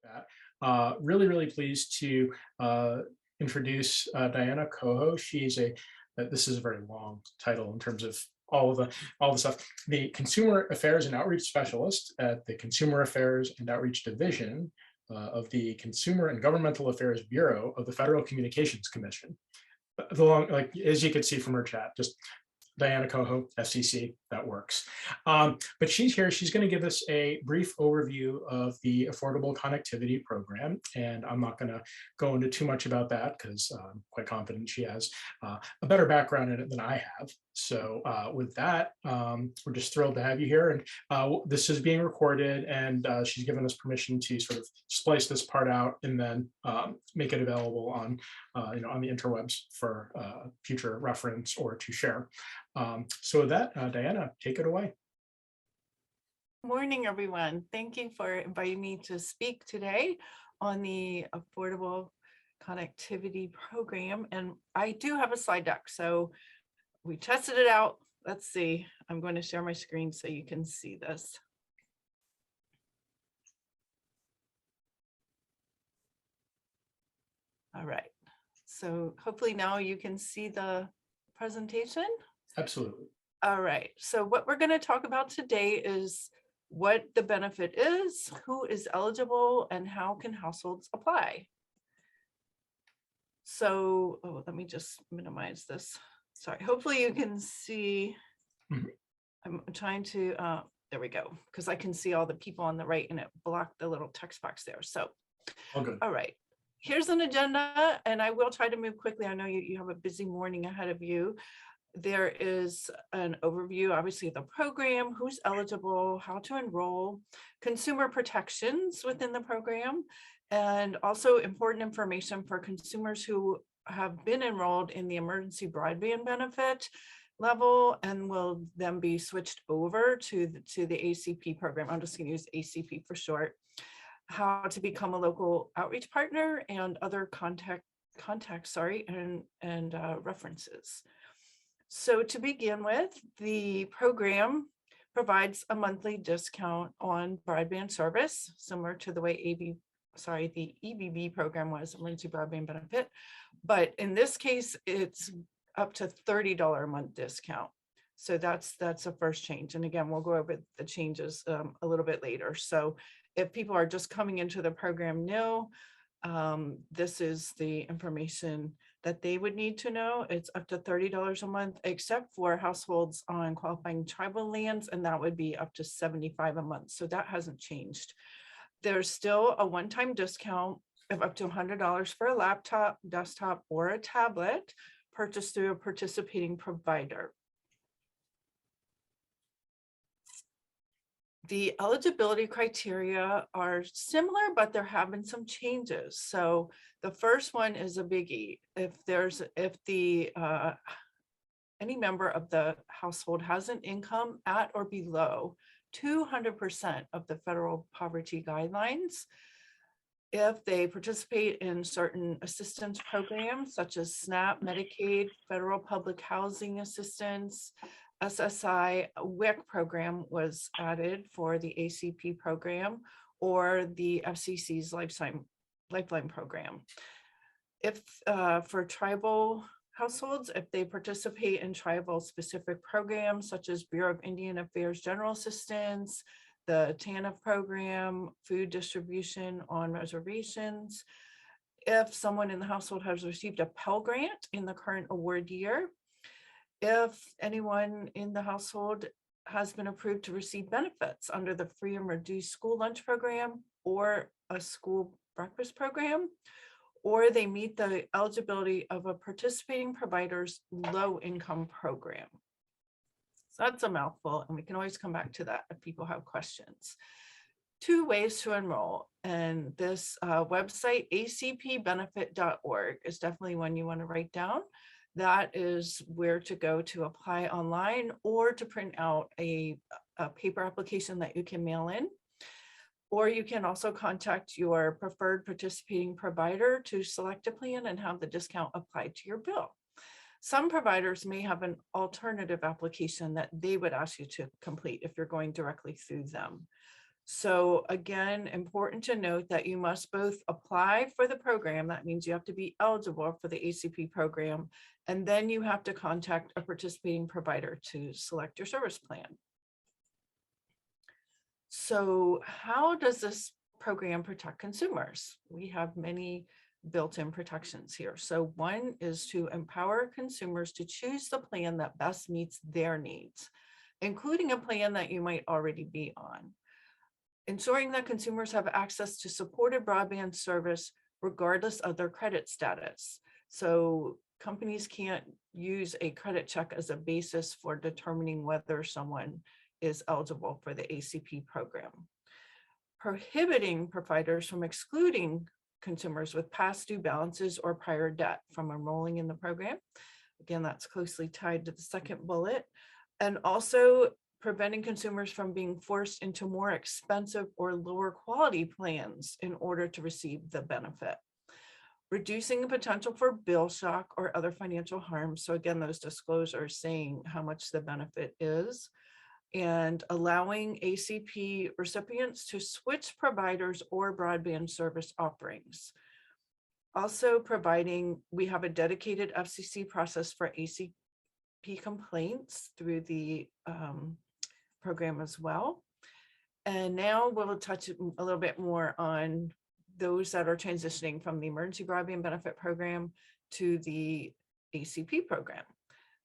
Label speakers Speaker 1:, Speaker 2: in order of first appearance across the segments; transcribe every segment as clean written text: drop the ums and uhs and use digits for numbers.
Speaker 1: that. Really pleased to introduce Diana Coho. This is a very long title in terms of all the stuff. The Consumer Affairs and Outreach Specialist at the Consumer Affairs and Outreach Division of the Consumer and Governmental Affairs Bureau of the Federal Communications Commission. Like as you can see from her chat, just Diana Coho, FCC, that works. But she's here. She's going to give us a brief overview of the Affordable Connectivity Program. And I'm not going to go into too much about that because I'm quite confident she has a better background in it than I have. So with that, we're just thrilled to have you here. And this is being recorded, and she's given us permission to sort of splice this part out and then make it available on on the interwebs for future reference or to share. So with that, Diana, take it away.
Speaker 2: Morning, everyone. Thank you for inviting me to speak today on the Affordable Connectivity Program. And I do have a slide deck, so we tested it out. Let's see. I'm going to share my screen so you can see this. All right. So hopefully now you can see the presentation.
Speaker 1: Absolutely.
Speaker 2: All right. So what we're going to talk about today is what the benefit is, who is eligible, and how can households apply. So, let me just minimize this. Sorry, hopefully you can see. I'm trying to, there we go, because I can see all the people on the right and it blocked the little text box there. So,
Speaker 1: all good.
Speaker 2: All right, here's an agenda, and I will try to move quickly. I know you have a busy morning ahead of you. There is an overview, obviously, of the program, who's eligible, how to enroll, consumer protections within the program, and also important information for consumers who have been enrolled in the emergency broadband benefit level and will then be switched over to the ACP program. I'm just going to use ACP for short. How to become a local outreach partner and other contacts, and references. So to begin with, the program provides a monthly discount on broadband service, similar to the way the EBB program was, emergency broadband benefit. But in this case, it's up to $30 a month discount. So that's a first change. And again, we'll go over the changes a little bit later. So if people are just coming into the program new, this is the information that they would need to know. It's up to $30 a month, except for households on qualifying tribal lands, and that would be up to $75 a month. So that hasn't changed. There's still a one-time discount of up to $100 for a laptop, desktop, or a tablet purchased through a participating provider. The eligibility criteria are similar, but there have been some changes. So the first one is a biggie. If any member of the household has an income at or below 200% of the federal poverty guidelines, if they participate in certain assistance programs such as SNAP, Medicaid, federal public housing assistance, SSI, WIC program was added for the ACP program, or the FCC's Lifeline program. If for tribal households, if they participate in tribal specific programs such as Bureau of Indian Affairs General Assistance, the TANF program, food distribution on reservations. If someone in the household has received a Pell Grant in the current award year, if anyone in the household has been approved to receive benefits under the free and reduced school lunch program or a school breakfast program, or they meet the eligibility of a participating provider's low income program. So that's a mouthful, and we can always come back to that if people have questions. 2 ways to enroll, and this website, acpbenefit.org, is definitely one you want to write down. That is where to go to apply online or to print out a paper application that you can mail in. Or you can also contact your preferred participating provider to select a plan and have the discount applied to your bill. Some providers may have an alternative application that they would ask you to complete if you're going directly through them. So again, important to note that you must both apply for the program. That means you have to be eligible for the ACP program, and then you have to contact a participating provider to select your service plan. So how does this program protect consumers? We have many built-in protections here. So one is to empower consumers to choose the plan that best meets their needs, including a plan that you might already be on. Ensuring that consumers have access to supported broadband service regardless of their credit status. So companies can't use a credit check as a basis for determining whether someone is eligible for the ACP program. Prohibiting providers from excluding consumers with past due balances or prior debt from enrolling in the program. Again, that's closely tied to the second bullet. And also preventing consumers from being forced into more expensive or lower quality plans in order to receive the benefit. Reducing the potential for bill shock or other financial harm. So again, those disclosures saying how much the benefit is, and allowing ACP recipients to switch providers or broadband service offerings. Also providing, we have a dedicated FCC process for ACP complaints through the program as well. And now we'll touch a little bit more on those that are transitioning from the Emergency Broadband Benefit Program to the ACP program.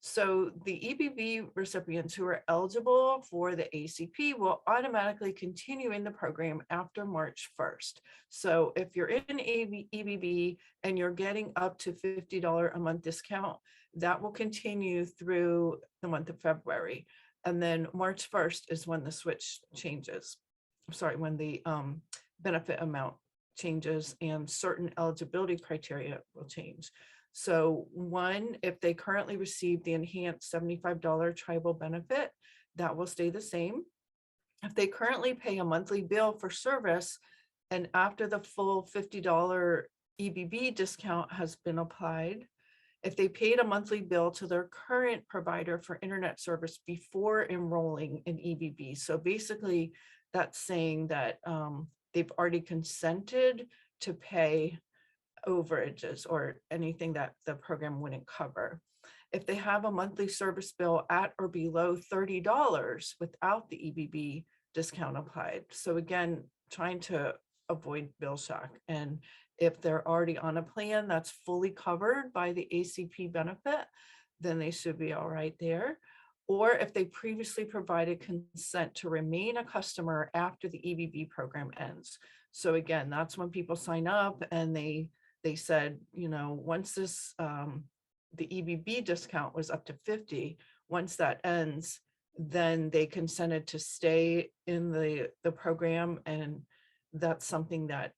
Speaker 2: So the EBB recipients who are eligible for the ACP will automatically continue in the program after March 1st. So if you're in EBB and you're getting up to $50 a month discount, that will continue through the month of February. And then March 1st is when the switch changes. I'm sorry, when the benefit amount changes and certain eligibility criteria will change. So one, if they currently receive the enhanced $75 tribal benefit, that will stay the same. If they currently pay a monthly bill for service, and after the full $50 EBB discount has been applied, if they paid a monthly bill to their current provider for internet service before enrolling in EBB. So basically that's saying that they've already consented to pay overages or anything that the program wouldn't cover. If they have a monthly service bill at or below $30 without the EBB discount applied. So again, trying to avoid bill shock. And if they're already on a plan that's fully covered by the ACP benefit, then they should be all right there. Or if they previously provided consent to remain a customer after the EBB program ends. So again, that's when people sign up and they said, you know, once this, the EBB discount was up to 50, once that ends, then they consented to stay in the program, and that's something that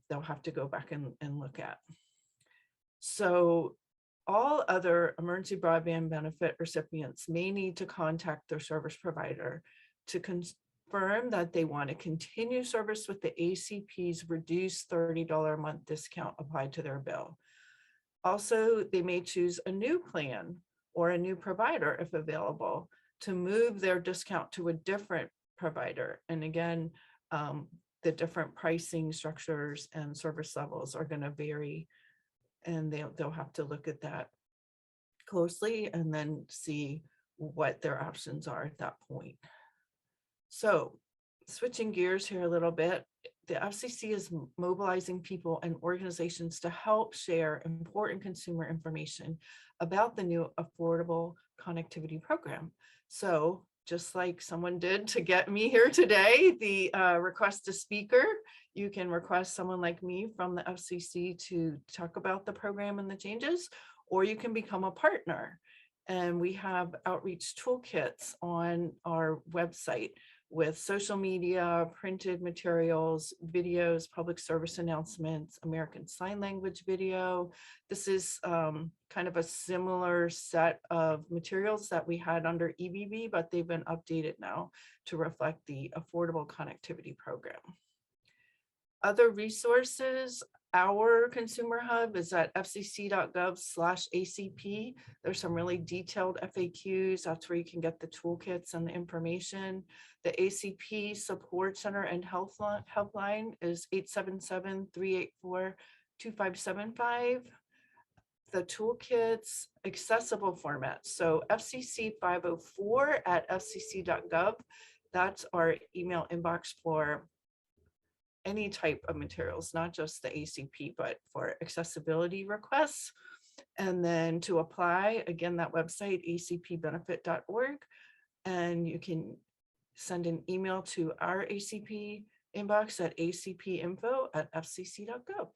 Speaker 2: they'll have to go back and look at. So all other emergency broadband benefit recipients may need to contact their service provider to confirm that they want to continue service with the ACP's reduced $30 a month discount applied to their bill. Also, they may choose a new plan or a new provider if available to move their discount to a different provider. And again, the different pricing structures and service levels are going to vary, and they'll have to look at that closely and then see what their options are at that point. So switching gears here a little bit, the FCC is mobilizing people and organizations to help share important consumer information about the new Affordable Connectivity Program. So just like someone did to get me here today, the request a speaker, you can request someone like me from the FCC to talk about the program and the changes, or you can become a partner. And we have outreach toolkits on our website with social media, printed materials, videos, public service announcements, American Sign Language video. This is kind of a similar set of materials that we had under EBB, but they've been updated now to reflect the Affordable Connectivity Program. Other resources Our consumer hub is at fcc.gov/ACP. There's some really detailed FAQs. That's where you can get the toolkits and the information. The ACP Support Center and Helpline is 877-384-2575. The toolkits accessible format. So FCC 504 at fcc.gov. That's our email inbox for any type of materials, not just the ACP, but for accessibility requests. And then to apply, again, that website, acpbenefit.org, and you can send an email to our ACP inbox at acpinfo@fcc.gov.